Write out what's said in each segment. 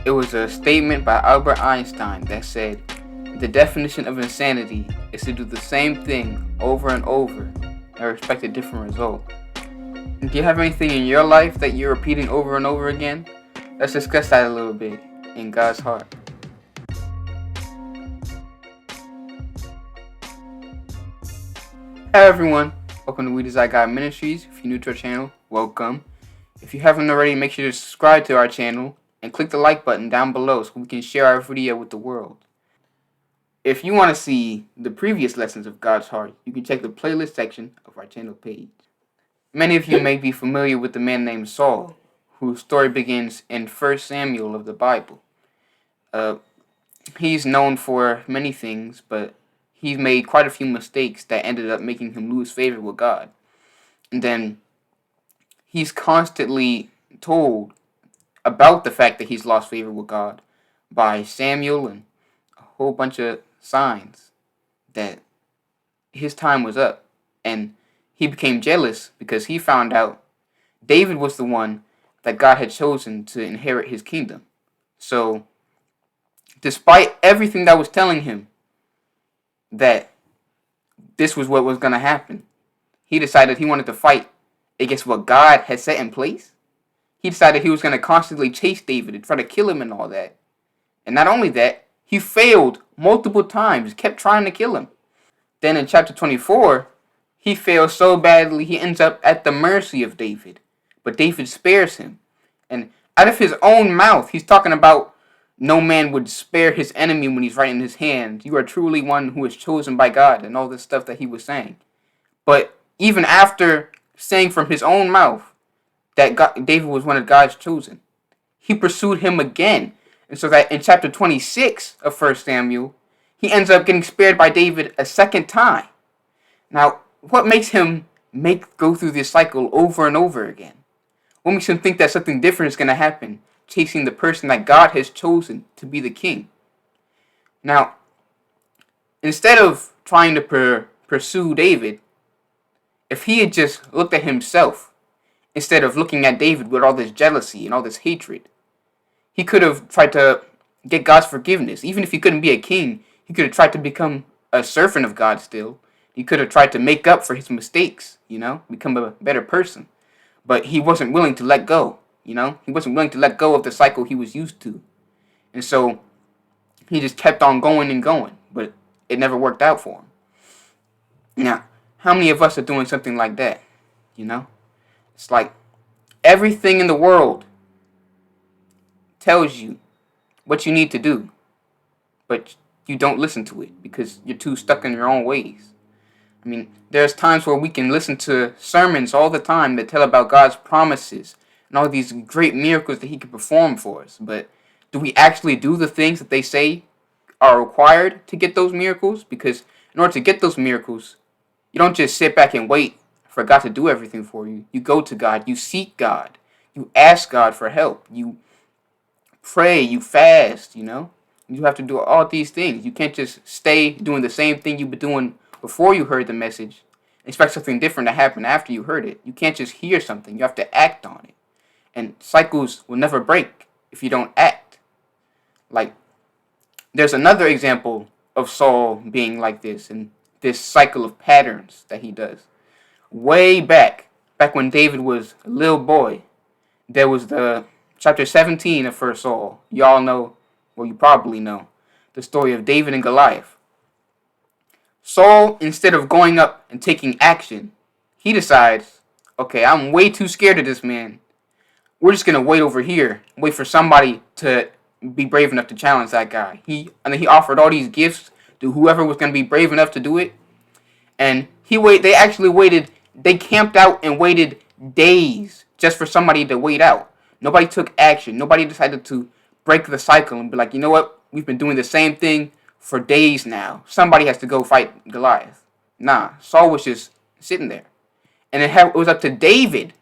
It was a statement by Albert Einstein that said, "The definition of insanity is to do the same thing over and over and expect a different result." Do you have anything in your life that you're repeating over and over again? Let's discuss that a little bit in God's heart. Hi everyone, welcome to We Desire God Ministries. If you're new to our channel, welcome. If you haven't already, make sure to subscribe to our channel and click the like button down below so we can share our video with the world. If you want to see the previous lessons of God's heart, you can check the playlist section of our channel page. Many of you may be familiar with the man named Saul, whose story begins in 1 Samuel of the Bible. He's known for many things, but he's made quite a few mistakes that ended up making him lose favor with God. And then he's constantly told about the fact that he's lost favor with God by Samuel and a whole bunch of signs that his time was up. And he became jealous because he found out David was the one that God had chosen to inherit his kingdom. So, despite everything that was telling him that this was what was going to happen, he decided he wanted to fight against what God had set in place. He decided he was going to constantly chase David and try to kill him and all that. And not only that, he failed multiple times, kept trying to kill him. Then in chapter 24, he fails so badly he ends up at the mercy of David. But David spares him. And out of his own mouth, he's talking about no man would spare his enemy when he's right in his hand. You are truly one who is chosen by God, and all this stuff that he was saying. But even after saying from his own mouth that David was one of God's chosen, he pursued him again. And so that in chapter 26 of 1 Samuel, he ends up getting spared by David a second time. Now, what makes him go through this cycle over and over again? What makes him think that something different is going to happen, chasing the person that God has chosen to be the king? Now, instead of trying to pursue David, if he had just looked at himself, instead of looking at David with all this jealousy and all this hatred, he could have tried to get God's forgiveness. Even if he couldn't be a king, he could have tried to become a servant of God still. He could have tried to make up for his mistakes, become a better person. But he wasn't willing to let go, He wasn't willing to let go of the cycle he was used to. And so he just kept on going and going, but it never worked out for him. Now, how many of us are doing something like that, It's like everything in the world tells you what you need to do, but you don't listen to it because you're too stuck in your own ways. I mean, there's times where we can listen to sermons all the time that tell about God's promises and all these great miracles that he can perform for us. But do we actually do the things that they say are required to get those miracles? Because in order to get those miracles, you don't just sit back and wait for God to do everything for you. You go to God. You seek God. You ask God for help. You pray. You fast, You have to do all these things. You can't just stay doing the same thing you've been doing before you heard the message, expect something different to happen after you heard it. You can't just hear something. You have to act on it. And cycles will never break if you don't act. Like, there's another example of Saul being like this, and this cycle of patterns that he does. Way back when David was a little boy, there was the chapter 17 of 1 Saul. Y'all know, well, you probably know, the story of David and Goliath. Saul, instead of going up and taking action, he decides, okay, I'm way too scared of this man. We're just going to wait over here, wait for somebody to be brave enough to challenge that guy. And then he offered all these gifts to whoever was going to be brave enough to do it. And they actually waited, they camped out and waited days just for somebody to wait out. Nobody took action. Nobody decided to break the cycle and be like, you know what? We've been doing the same thing for days now. Somebody has to go fight Goliath. Nah, Saul was just sitting there. And it was up to David,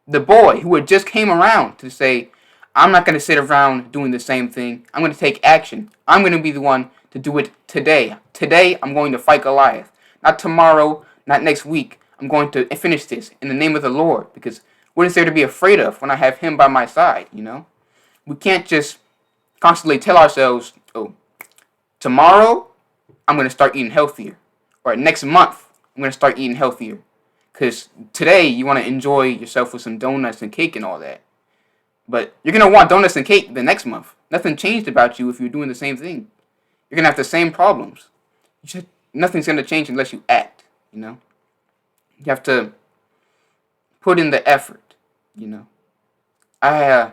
the boy, who had just came around to say, I'm not going to sit around doing the same thing. I'm going to take action. I'm going to be the one to do it today. Today, I'm going to fight Goliath. Not tomorrow, not next week. I'm going to finish this in the name of the Lord. Because what is there to be afraid of when I have him by my side, We can't just constantly tell ourselves, oh, tomorrow I'm going to start eating healthier. Or next month I'm going to start eating healthier. Because today you want to enjoy yourself with some donuts and cake and all that. But you're going to want donuts and cake the next month. Nothing changed about you if you're doing the same thing. You're going to have the same problems. Nothing's going to change unless you act, you know. You have to put in the effort, you know. I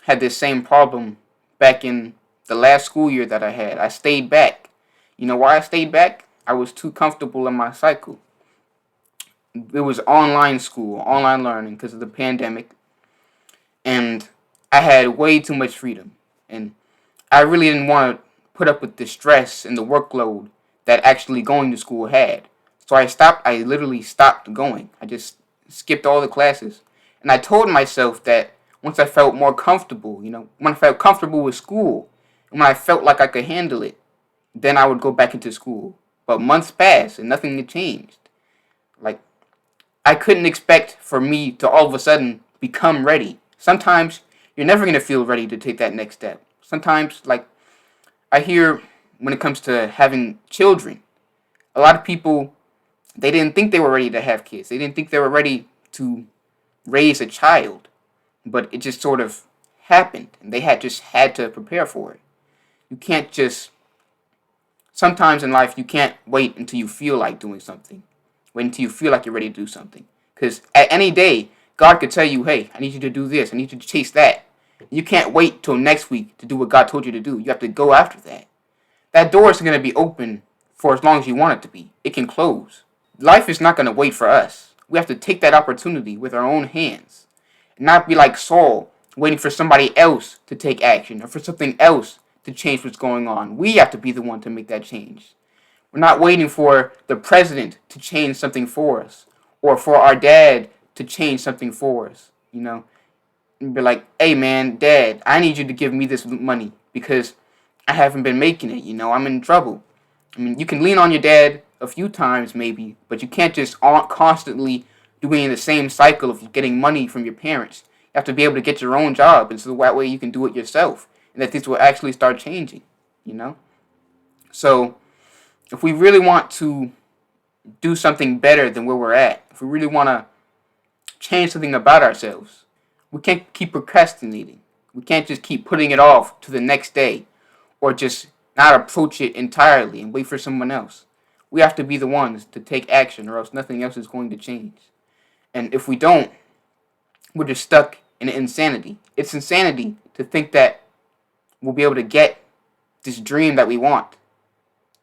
had this same problem back in the last school year that I had. I stayed back. You know why I stayed back? I was too comfortable in my cycle. It was online school, online learning because of the pandemic. And I had way too much freedom. And I really didn't want to put up with the stress and the workload that actually going to school had. So I literally stopped going. I just skipped all the classes. And I told myself that once I felt more comfortable, you know, when I felt comfortable with school, and when I felt like I could handle it, then I would go back into school. But months passed and nothing had changed. Like, I couldn't expect for me to all of a sudden become ready. Sometimes you're never going to feel ready to take that next step. Sometimes, like, I hear when it comes to having children, a lot of people, they didn't think they were ready to have kids. They didn't think they were ready to raise a child. But it just sort of happened, and they had to prepare for it. You can't just, sometimes in life, you can't wait until you feel like doing something. Wait until you feel like you're ready to do something. Because at any day, God could tell you, hey, I need you to do this. I need you to chase that. You can't wait till next week to do what God told you to do. You have to go after that. That door isn't going to be open for as long as you want it to be. It can close. Life is not going to wait for us. We have to take that opportunity with our own hands. And not be like Saul, waiting for somebody else to take action or for something else to change what's going on. We have to be the one to make that change. We're not waiting for the president to change something for us or for our dad to change something for us, you know. And be like, hey man, dad, I need you to give me this money because I haven't been making it, you know, I'm in trouble. I mean, you can lean on your dad a few times maybe, but you can't just constantly doing the same cycle of getting money from your parents. You have to be able to get your own job, and so that way you can do it yourself, and that this will actually start changing, you know. So if we really want to do something better than where we're at, if we really want to change something about ourselves, we can't keep procrastinating. We can't just keep putting it off to the next day or just not approach it entirely and wait for someone else. We have to be the ones to take action or else nothing else is going to change. And if we don't, we're just stuck in insanity. It's insanity to think that we'll be able to get this dream that we want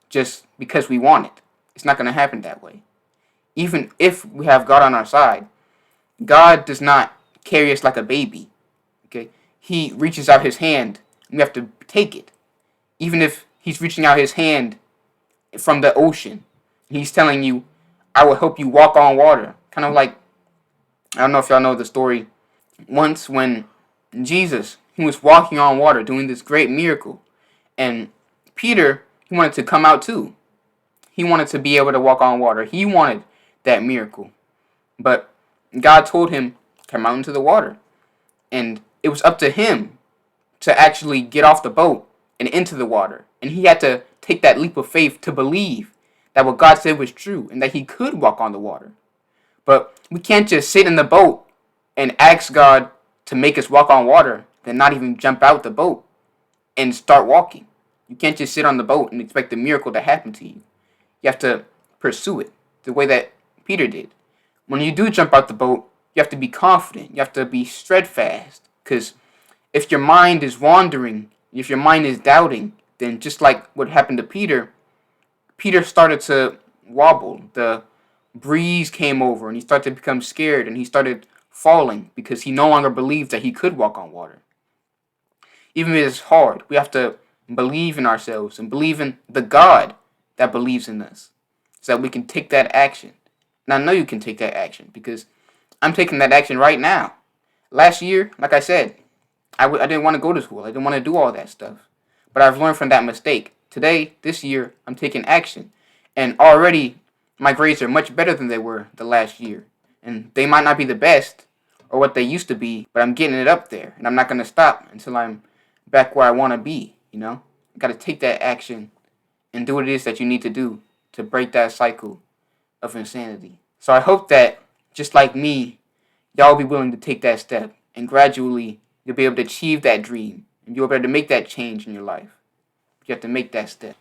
just because we want it. It's not going to happen that way. Even if we have God on our side, God does not carry us like a baby. Okay? He reaches out his hand and we have to take it. Even if he's reaching out his hand from the ocean, he's telling you, I will help you walk on water. Kind of like, I don't know if y'all know the story. Once when Jesus, he was walking on water doing this great miracle. And Peter, he wanted to come out too. He wanted to be able to walk on water. He wanted that miracle. But God told him, come out into the water. And it was up to him to actually get off the boat and into the water. And he had to take that leap of faith to believe that what God said was true and that he could walk on the water. But we can't just sit in the boat and ask God to make us walk on water, then not even jump out the boat and start walking. You can't just sit on the boat and expect the miracle to happen to you. You have to pursue it the way that Peter did. When you do jump out the boat, you have to be confident. You have to be steadfast. Because if your mind is wandering, if your mind is doubting, then just like what happened to Peter, Peter started to wobble. The breeze came over and he started to become scared and he started falling because he no longer believed that he could walk on water. Even if it's hard, we have to believe in ourselves and believe in the God that believes in us so that we can take that action. And I know you can take that action because I'm taking that action right now. Last year, like I said, I didn't want to go to school. I didn't want to do all that stuff. But I've learned from that mistake. Today, this year, I'm taking action. And already, my grades are much better than they were the last year. And they might not be the best or what they used to be, but I'm getting it up there. And I'm not going to stop until I'm back where I want to be, you know? You got to take that action and do what it is that you need to do to break that cycle of insanity. So I hope that, just like me, y'all be willing to take that step, and gradually you'll be able to achieve that dream, and you'll be able to make that change in your life. You have to make that step.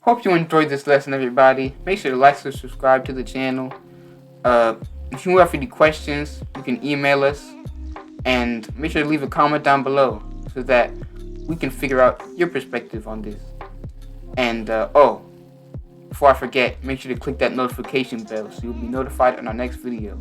Hope you enjoyed this lesson, everybody. Make sure to like and subscribe to the channel. If you have any questions, you can email us, and make sure to leave a comment down below so that we can figure out your perspective on this. And before I forget, make sure to click that notification bell so you'll be notified on our next video.